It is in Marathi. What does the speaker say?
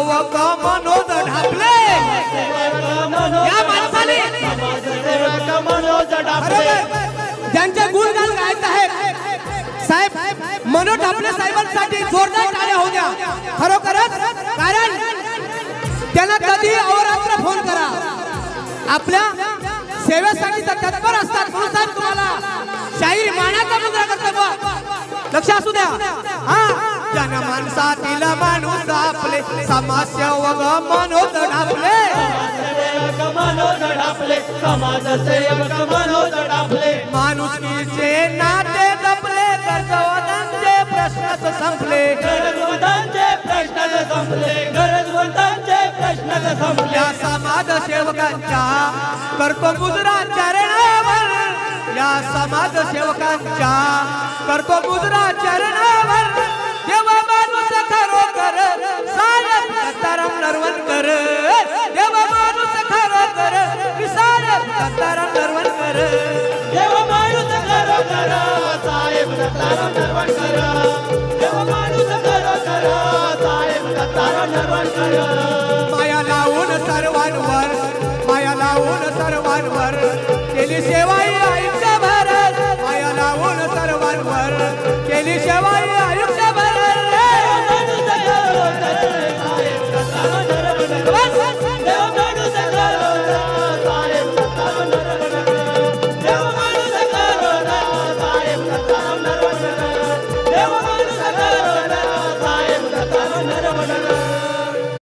समाजसेवक मनोज ढापले या माणसाने ज्यांचे गुणगान गायत आहेत साहेब मनोज ढापले साहेबांसाठी जोरदार टाळ्या होऊ द्या खरोखरच कारण त्यांना कधी अहोरात्र फोन करा आपल्या सेवेसाठी तत्पर असतात म्हणून साहेब तुम्हाला शाहीर मानाचा मुद्रा करतो लक्ष असू द्या हा जन माणसातील माणूस आपले समाजसेवक मनोज ढापले समाजसेवक मनोज ढापले माणुसकीचे नाते जपले गरजवंतांचे प्रश्नच संपले या समाजसेवकांच्या करतो मुजरा चरणावर या समाजसेवकांच्या करतो मुजरा चरणावर देवा माणूस खरोखर साहेब दत्ताराम नरवणकर देवा माणूस खरोखर साहेब दत्ताराम नरवणकर देवा माणूस खरोखर साहेब दत्ताराम नरवणकर देवा माणूस खरोखर साहेब दत्ताराम नरवणकर माया लावून सर्वांवर केली सेवा आयुष्यभर माया लावून सर्वांवर केली सेवा आयुष्य